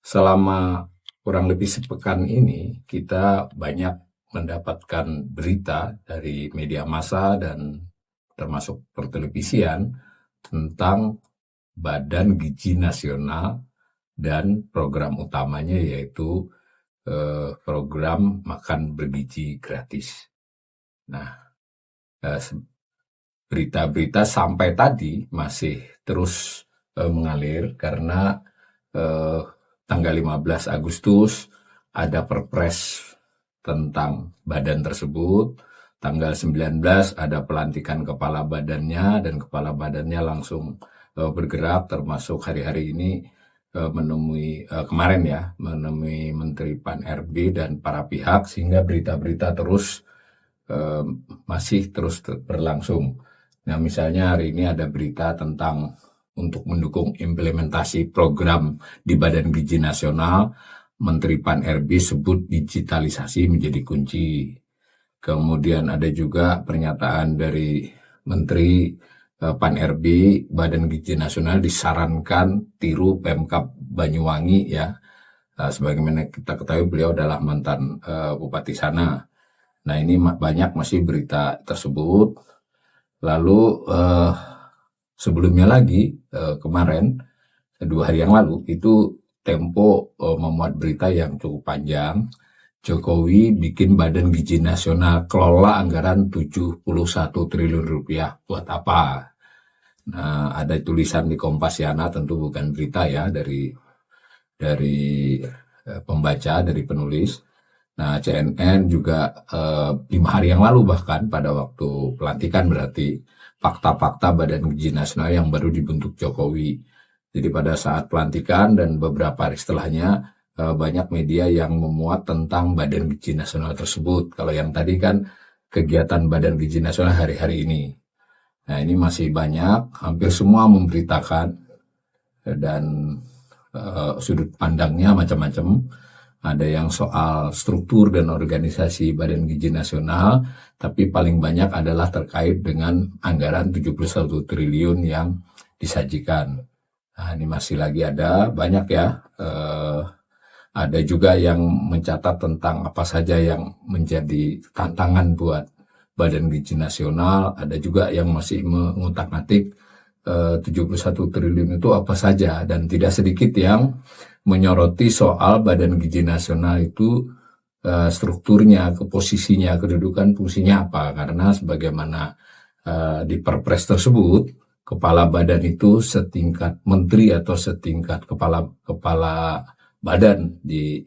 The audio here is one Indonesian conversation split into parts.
Selama kurang lebih sepekan ini, kita banyak mendapatkan berita dari media massa dan termasuk pertelevisian tentang Badan Gizi Nasional dan program utamanya yaitu program makan bergizi gratis. Nah, berita-berita sampai tadi masih terus mengalir karena tanggal 15 Agustus ada perpres tentang badan tersebut. Tanggal 19 ada pelantikan kepala badannya dan kepala badannya langsung bergerak, termasuk hari-hari ini menemui Menteri Pan-RB dan para pihak, sehingga berita-berita terus masih terus berlangsung. Nah, misalnya hari ini ada berita tentang untuk mendukung implementasi program di Badan Gizi Nasional, Menteri Pan-RB sebut digitalisasi menjadi kunci. Kemudian ada juga pernyataan dari Menteri Pan-RB, Badan Gizi Nasional disarankan tiru Pemkab Banyuwangi ya. Sebagaimana kita ketahui beliau adalah mantan bupati sana. Nah, ini banyak masih berita tersebut. Lalu sebelumnya lagi kemarin 2 hari yang lalu itu Tempo memuat berita yang cukup panjang. Jokowi bikin Badan Gizi Nasional, kelola anggaran 71 triliun rupiah buat apa? Nah, ada tulisan di Kompasiana, tentu bukan berita ya, dari pembaca, dari penulis. Nah, CNN juga 5 hari yang lalu bahkan pada waktu pelantikan, berarti fakta-fakta Badan Gizi Nasional yang baru dibentuk Jokowi. Jadi pada saat pelantikan dan beberapa hari setelahnya banyak media yang memuat tentang Badan Gizi Nasional tersebut. Kalau yang tadi kan kegiatan Badan Gizi Nasional hari-hari ini. Nah, ini masih banyak, hampir semua memberitakan dan sudut pandangnya macam-macam. Ada yang soal struktur dan organisasi Badan Gizi Nasional, tapi paling banyak adalah terkait dengan anggaran 71 triliun yang disajikan. Nah, ini masih lagi ada banyak ya. Ada juga yang mencatat tentang apa saja yang menjadi tantangan buat Badan Gizi Nasional. Ada juga yang masih mengutak-atik 71 triliun itu apa saja, dan tidak sedikit yang menyoroti soal Badan Gizi Nasional itu strukturnya, keposisinya, kedudukan, fungsinya apa. Karena sebagaimana di perpres tersebut, kepala badan itu setingkat menteri atau setingkat kepala badan di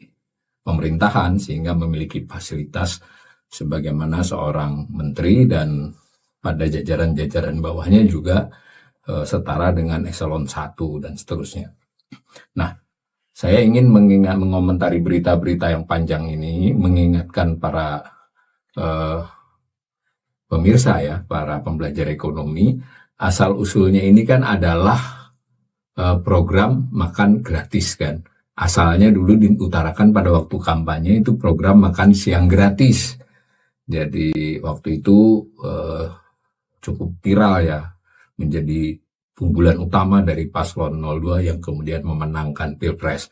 pemerintahan, sehingga memiliki fasilitas sebagaimana seorang menteri, dan pada jajaran-jajaran bawahnya juga setara dengan eselon 1 dan seterusnya. Nah, saya ingin mengomentari berita-berita yang panjang ini, mengingatkan para pemirsa ya, para pembelajar ekonomi, asal-usulnya ini kan adalah program makan gratis kan. Asalnya dulu diutarakan pada waktu kampanye itu program makan siang gratis. Jadi waktu itu cukup viral ya, menjadi unggulan utama dari paslon 02 yang kemudian memenangkan Pilpres.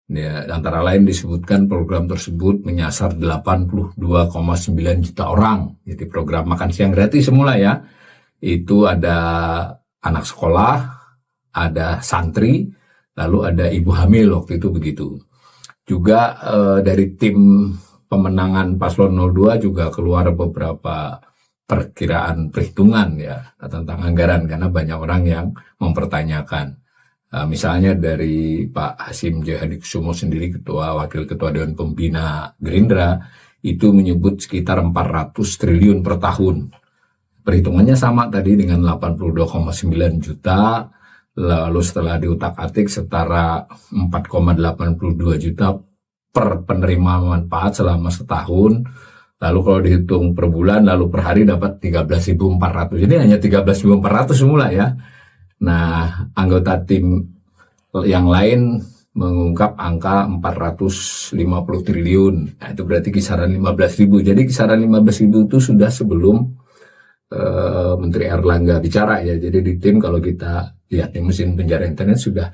Ya, antara lain disebutkan program tersebut menyasar 82,9 juta orang. Jadi program makan siang gratis semula ya. Itu ada anak sekolah, ada santri, lalu ada ibu hamil waktu itu begitu. Juga dari tim pemenangan paslon 02 juga keluar beberapa perkiraan perhitungan ya tentang anggaran, karena banyak orang yang mempertanyakan. Misalnya dari Pak Hasim Joyo sendiri, wakil ketua Dewan Pembina Gerindra, itu menyebut sekitar 400 triliun per tahun. Perhitungannya sama tadi dengan 82,9 juta, lalu setelah diutak-atik setara 4,82 juta per penerima manfaat selama setahun. Lalu kalau dihitung per bulan, lalu per hari dapat 13.400. Jadi hanya 13.400 semula ya. Nah, anggota tim yang lain mengungkap angka 450 triliun. Nah, itu berarti kisaran 15.000. Jadi kisaran 15.000 itu sudah sebelum Menteri Erlangga bicara ya. Jadi di tim kalau kita lihat di mesin penjara internet sudah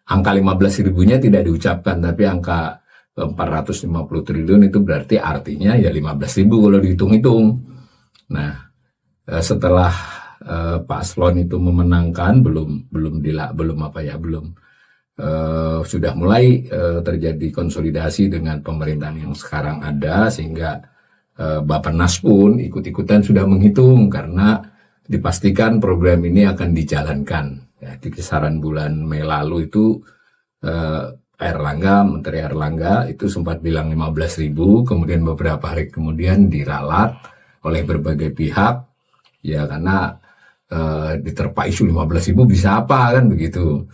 angka 15 ribunya tidak diucapkan, tapi angka 450 triliun itu berarti artinya ya 15 ribu kalau dihitung-hitung. Nah, setelah Pak Slon itu memenangkan, sudah mulai terjadi konsolidasi dengan pemerintahan yang sekarang ada, sehingga Bappenas pun ikut-ikutan sudah menghitung karena dipastikan program ini akan dijalankan. Ya, di kisaran bulan Mei lalu itu Menteri Erlangga itu sempat bilang 15 ribu, kemudian beberapa hari kemudian diralat oleh berbagai pihak, ya karena diterpa isu 15 ribu bisa apa kan begitu.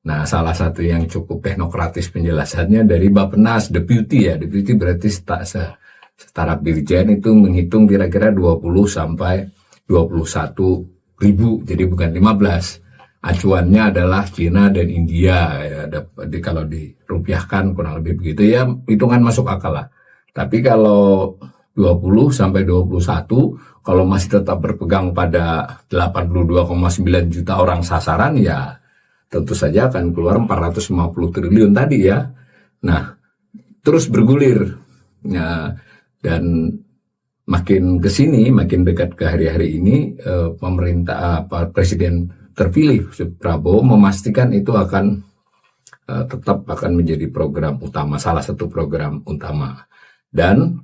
Nah, salah satu yang cukup teknokratis penjelasannya dari Bappenas, deputy berarti setara dirjen itu menghitung kira-kira 20 sampai 21 ribu, jadi bukan 15. Acuannya adalah Cina dan India, ya, kalau dirupiahkan kurang lebih begitu ya, hitungan masuk akal lah. Tapi kalau 20 sampai 21, kalau masih tetap berpegang pada 82,9 juta orang sasaran, ya tentu saja akan keluar 450 triliun tadi ya. Nah, terus bergulir. Nah, dan makin kesini, makin dekat ke hari-hari ini, Presiden terpilih Prabowo memastikan itu akan tetap akan menjadi program utama, salah satu program utama. Dan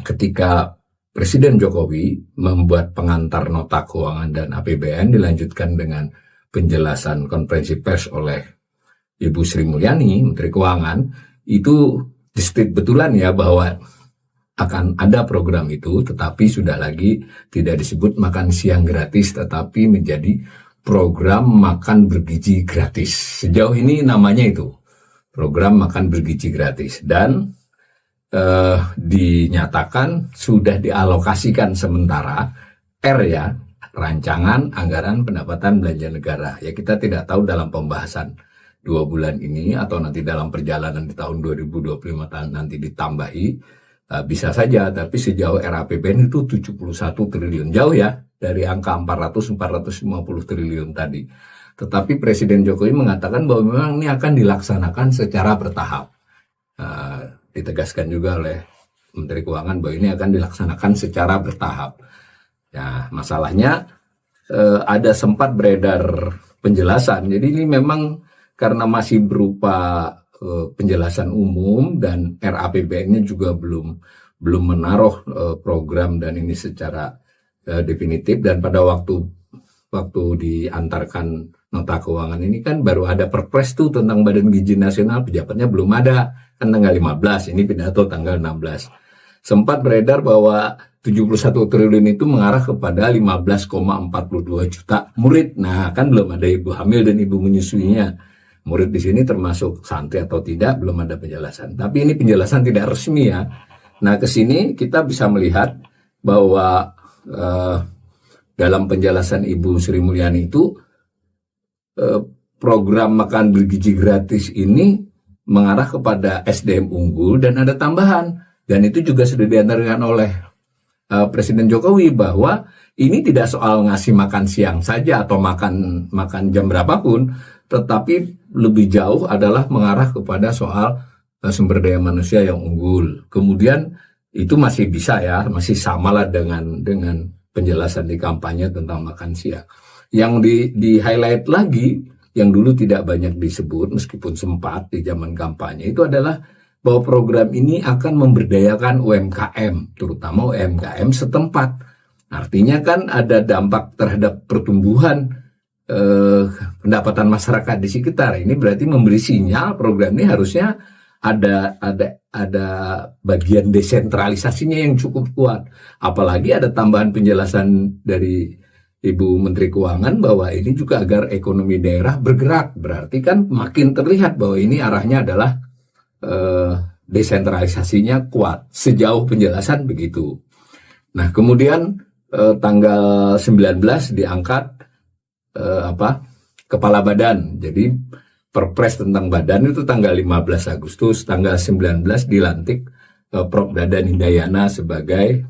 ketika Presiden Jokowi membuat pengantar nota keuangan dan APBN dilanjutkan dengan penjelasan konferensi pers oleh Ibu Sri Mulyani, Menteri Keuangan, itu disebut betulan ya bahwa akan ada program itu, tetapi sudah lagi tidak disebut makan siang gratis, tetapi menjadi program makan bergizi gratis. Sejauh ini namanya itu program makan bergizi gratis, dan dinyatakan sudah dialokasikan sementara rancangan anggaran pendapatan belanja negara. Ya, kita tidak tahu dalam pembahasan 2 bulan ini atau nanti dalam perjalanan di tahun 2025 nanti ditambahi, bisa saja, tapi sejauh RAPBN itu 71 triliun, jauh ya dari angka 400-450 triliun tadi. Tetapi Presiden Jokowi mengatakan bahwa memang ini akan dilaksanakan secara bertahap. Ditegaskan juga oleh Menteri Keuangan bahwa ini akan dilaksanakan secara bertahap. Ya, masalahnya ada sempat beredar penjelasan. Jadi ini memang karena masih berupa penjelasan umum dan RAPBN-nya juga belum menaruh program dan ini secara definitif, dan pada waktu diantarkan nota keuangan ini kan baru ada perpres tuh tentang Badan Gizi Nasional, pejabatnya belum ada, kan tanggal 15, ini pidato tanggal 16. Sempat beredar bahwa 71 triliun itu mengarah kepada 15,42 juta murid. Nah, kan belum ada ibu hamil dan ibu menyusuinya. Murid di sini termasuk santri atau tidak, belum ada penjelasan. Tapi ini penjelasan tidak resmi ya. Nah, ke sini kita bisa melihat bahwa dalam penjelasan Ibu Sri Mulyani itu program makan bergizi gratis ini mengarah kepada SDM unggul dan ada tambahan. Dan itu juga sudah diantarkan oleh Presiden Jokowi bahwa ini tidak soal ngasih makan siang saja atau makan jam berapapun, tetapi lebih jauh adalah mengarah kepada soal sumber daya manusia yang unggul. Kemudian itu masih bisa ya, masih samalah dengan penjelasan di kampanye tentang makan siang. Yang di highlight lagi, yang dulu tidak banyak disebut meskipun sempat di zaman kampanye, itu adalah bahwa program ini akan memberdayakan UMKM, terutama UMKM setempat. Artinya kan ada dampak terhadap pertumbuhan pendapatan masyarakat di sekitar. Ini berarti memberi sinyal program ini harusnya ada bagian desentralisasinya yang cukup kuat. Apalagi ada tambahan penjelasan dari Ibu Menteri Keuangan bahwa ini juga agar ekonomi daerah bergerak. Berarti kan makin terlihat bahwa ini arahnya adalah desentralisasinya kuat. Sejauh penjelasan begitu. Nah, kemudian tanggal 19 diangkat kepala badan. Jadi Perpres tentang badan itu tanggal 15 Agustus, tanggal 19 dilantik Prof. Dadan Hindayana sebagai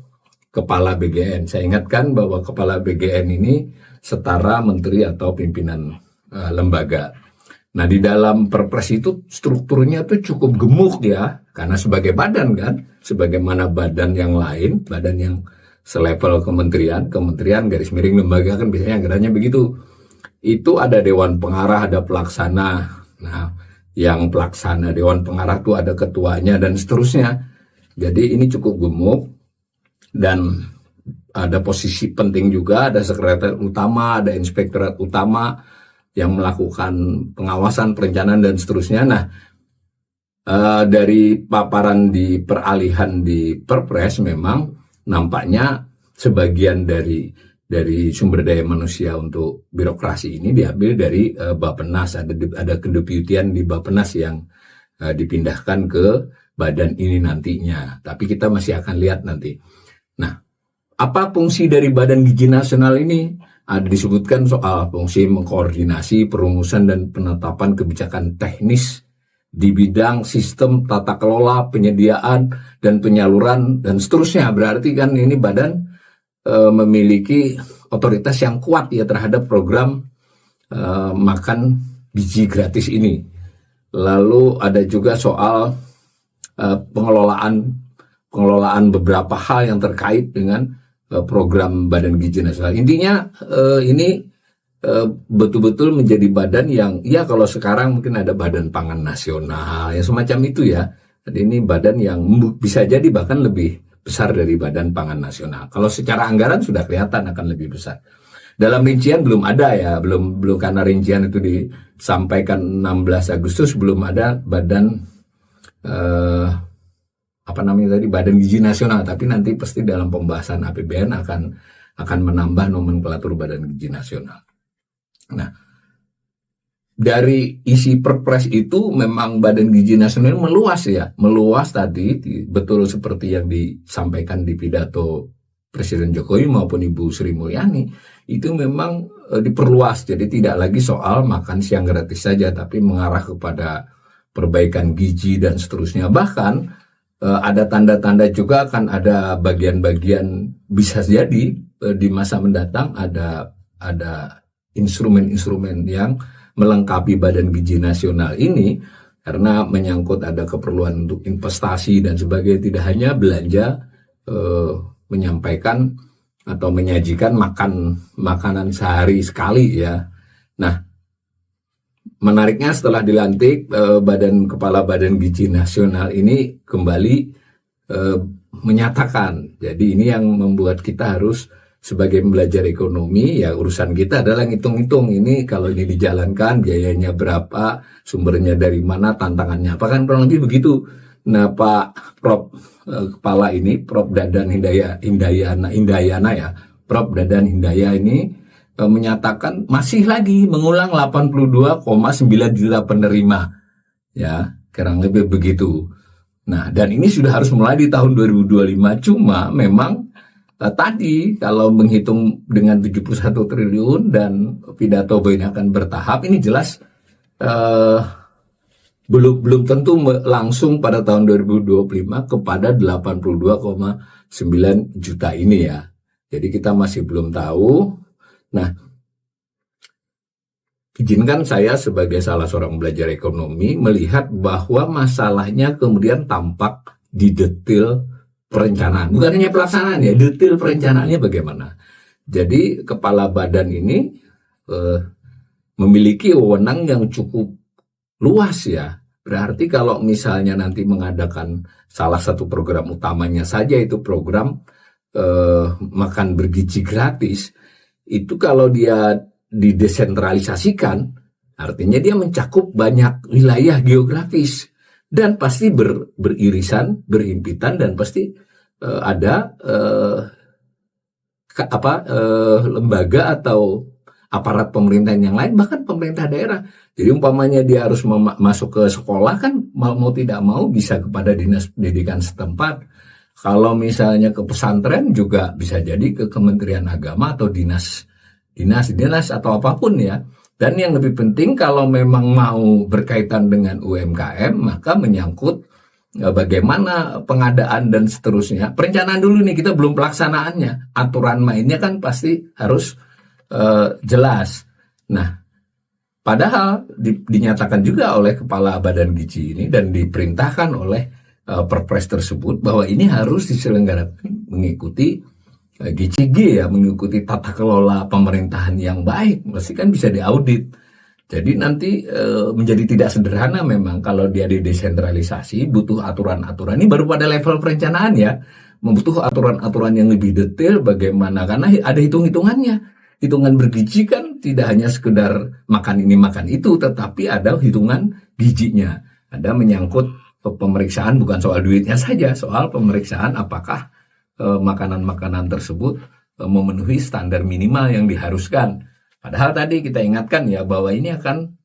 kepala BGN. Saya ingatkan bahwa kepala BGN ini setara menteri atau pimpinan lembaga. Nah, di dalam Perpres itu strukturnya tuh cukup gemuk ya, karena sebagai badan kan, sebagaimana badan yang lain, badan yang selevel kementerian garis miring lembaga kan biasanya anggarannya begitu. Itu ada dewan pengarah, ada pelaksana. Nah, yang pelaksana dewan pengarah tuh ada ketuanya dan seterusnya. Jadi ini cukup gemuk dan ada posisi penting juga, ada sekretariat utama, ada inspektorat utama yang melakukan pengawasan, perencanaan, dan seterusnya. Nah, dari paparan di peralihan di Perpres memang nampaknya sebagian dari sumber daya manusia untuk birokrasi ini diambil dari Bappenas, ada kedeputian di Bappenas yang dipindahkan ke badan ini nantinya. Tapi kita masih akan lihat nanti. Nah, apa fungsi dari Badan Gizi Nasional ini? Ada disebutkan soal fungsi mengkoordinasi perumusan dan penetapan kebijakan teknis di bidang sistem tata kelola, penyediaan, dan penyaluran, dan seterusnya. Berarti kan ini badan memiliki otoritas yang kuat ya terhadap program makan gizi gratis ini. Lalu ada juga soal pengelolaan beberapa hal yang terkait dengan program Badan Gizi Nasional. Intinya ini betul-betul menjadi badan yang, ya kalau sekarang mungkin ada Badan Pangan Nasional, ya semacam itu ya. Jadi ini badan yang bisa jadi bahkan lebih besar dari Badan Pangan Nasional. Kalau secara anggaran sudah kelihatan akan lebih besar. Dalam rincian belum ada ya, belum karena rincian itu disampaikan 16 Agustus belum ada badan Badan Gizi Nasional, tapi nanti pasti dalam pembahasan APBN akan menambah nomenklatur Badan Gizi Nasional. Nah, dari isi Perpres itu memang Badan Gizi Nasional meluas tadi, betul seperti yang disampaikan di pidato Presiden Jokowi maupun Ibu Sri Mulyani, itu memang diperluas, jadi tidak lagi soal makan siang gratis saja, tapi mengarah kepada perbaikan gizi dan seterusnya. Bahkan ada tanda-tanda juga akan ada bagian-bagian, bisa jadi di masa mendatang ada instrumen-instrumen yang melengkapi Badan Gizi Nasional ini, karena menyangkut ada keperluan untuk investasi dan sebagainya, tidak hanya belanja menyampaikan atau menyajikan makanan sehari sekali ya. Nah, menariknya setelah dilantik Kepala Badan Gizi Nasional ini kembali menyatakan, jadi ini yang membuat kita harus sebagai pembelajar ekonomi, ya urusan kita adalah ngitung-ngitung ini kalau ini dijalankan biayanya berapa, sumbernya dari mana, tantangannya apa, kan kurang lebih begitu. Nah, Pak Prof Kepala ini, Prof Dadan Hindayana ya, Prof Dadan Hindaya ini menyatakan masih lagi mengulang 82,9 juta penerima, ya kurang lebih begitu. Nah, dan ini sudah harus mulai di tahun 2025. Cuma memang tadi kalau menghitung dengan 71 triliun dan pidato ini akan bertahap, ini jelas belum tentu langsung pada tahun 2025 kepada 82,9 juta ini ya. Jadi kita masih belum tahu. Nah, izinkan saya sebagai salah seorang belajar ekonomi melihat bahwa masalahnya kemudian tampak di detail perencanaan. Bukan hanya pelaksanaan ya, detail perencanaannya bagaimana. Jadi kepala badan ini memiliki wewenang yang cukup luas ya. Berarti kalau misalnya nanti mengadakan salah satu program utamanya saja itu program makan bergizi gratis, itu kalau dia didesentralisasikan, artinya dia mencakup banyak wilayah geografis dan pasti beririsan, berhimpitan, dan pasti ada lembaga atau aparat pemerintahan yang lain, bahkan pemerintah daerah. Jadi umpamanya dia harus masuk ke sekolah, kan mau tidak mau bisa kepada dinas pendidikan setempat. Kalau misalnya ke pesantren juga bisa jadi ke Kementerian Agama atau dinas atau apapun ya. Dan yang lebih penting kalau memang mau berkaitan dengan UMKM, maka menyangkut bagaimana pengadaan dan seterusnya. Perencanaan dulu nih, kita belum pelaksanaannya. Aturan mainnya kan pasti harus jelas. Nah, padahal dinyatakan juga oleh Kepala Badan Gizi ini dan diperintahkan oleh Perpres tersebut bahwa ini harus diselenggarakan mengikuti GCG ya, mengikuti tata kelola pemerintahan yang baik. Mesti kan bisa diaudit. Jadi nanti menjadi tidak sederhana memang kalau dia didesentralisasi, butuh aturan-aturan. Ini baru pada level perencanaan ya, membutuh aturan-aturan yang lebih detail bagaimana, karena ada hitung-hitungannya. Hitungan bergizi kan tidak hanya sekedar makan ini makan itu, tetapi ada hitungan gizinya. Ada menyangkut pemeriksaan, bukan soal duitnya saja, soal pemeriksaan apakah makanan-makanan tersebut memenuhi standar minimal yang diharuskan. Padahal tadi kita ingatkan ya bahwa ini akan,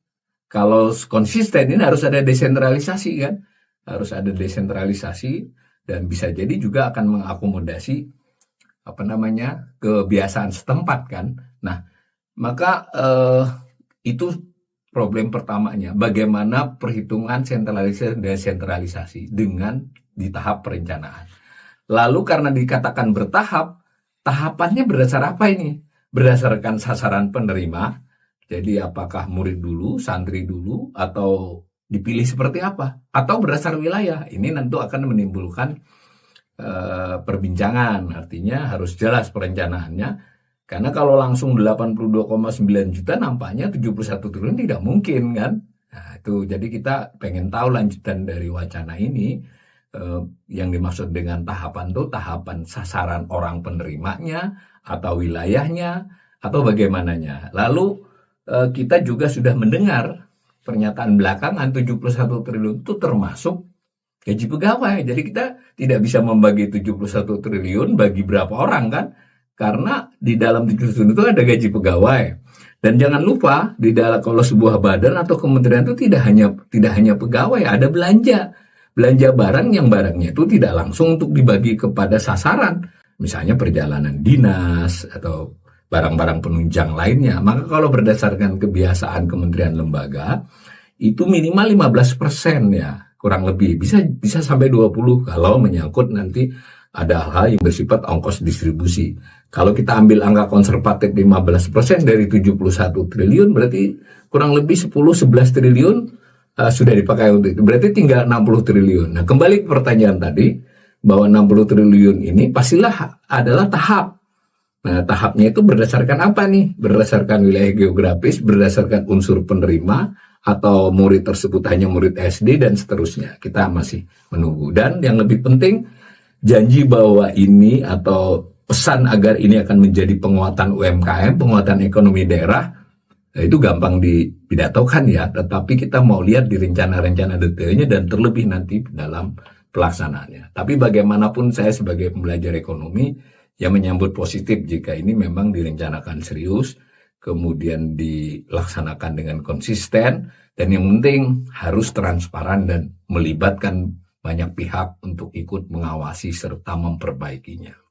kalau konsisten ini harus ada desentralisasi kan, harus ada desentralisasi dan bisa jadi juga akan mengakomodasi kebiasaan setempat kan. Nah, maka itu problem pertamanya, bagaimana perhitungan sentralisasi dan desentralisasi dengan di tahap perencanaan. Lalu karena dikatakan bertahap, tahapannya berdasar apa ini? Berdasarkan sasaran penerima. Jadi apakah murid dulu, santri dulu, atau dipilih seperti apa? Atau berdasar wilayah? Ini tentu akan menimbulkan perbincangan. Artinya harus jelas perencanaannya. Karena kalau langsung 82,9 juta nampaknya 71 triliun tidak mungkin kan. Nah, itu jadi kita pengen tahu lanjutan dari wacana ini. Yang dimaksud dengan tahapan itu tahapan sasaran orang penerimanya atau wilayahnya atau bagaimananya. Lalu kita juga sudah mendengar pernyataan belakangan 71 triliun itu termasuk gaji pegawai. Jadi kita tidak bisa membagi 71 triliun bagi berapa orang kan, karena di dalam 71 triliun itu ada gaji pegawai. Dan jangan lupa di dalam kalau sebuah badan atau kementerian itu tidak hanya pegawai, ada belanja barang yang barangnya itu tidak langsung untuk dibagi kepada sasaran, misalnya perjalanan dinas atau barang-barang penunjang lainnya. Maka kalau berdasarkan kebiasaan kementerian lembaga itu minimal 15% ya, kurang lebih bisa sampai 20 kalau menyangkut nanti ada hal yang bersifat ongkos distribusi. Kalau kita ambil angka konservatif 15% dari 71 triliun berarti kurang lebih 10-11 triliun sudah dipakai untuk itu. Berarti tinggal 60 triliun. Nah, kembali ke pertanyaan tadi bahwa 60 triliun ini pastilah adalah tahap. Nah, tahapnya itu berdasarkan apa nih? Berdasarkan wilayah geografis, berdasarkan unsur penerima, atau murid tersebut hanya murid SD dan seterusnya. Kita masih menunggu. Dan yang lebih penting, janji bahwa ini atau pesan agar ini akan menjadi penguatan UMKM, penguatan ekonomi daerah, itu gampang dipidatokan ya. Tetapi kita mau lihat di rencana-rencana detailnya dan terlebih nanti dalam pelaksanaannya. Tapi bagaimanapun saya sebagai pembelajar ekonomi yang menyambut positif jika ini memang direncanakan serius, kemudian dilaksanakan dengan konsisten, dan yang penting harus transparan dan melibatkan banyak pihak untuk ikut mengawasi serta memperbaikinya.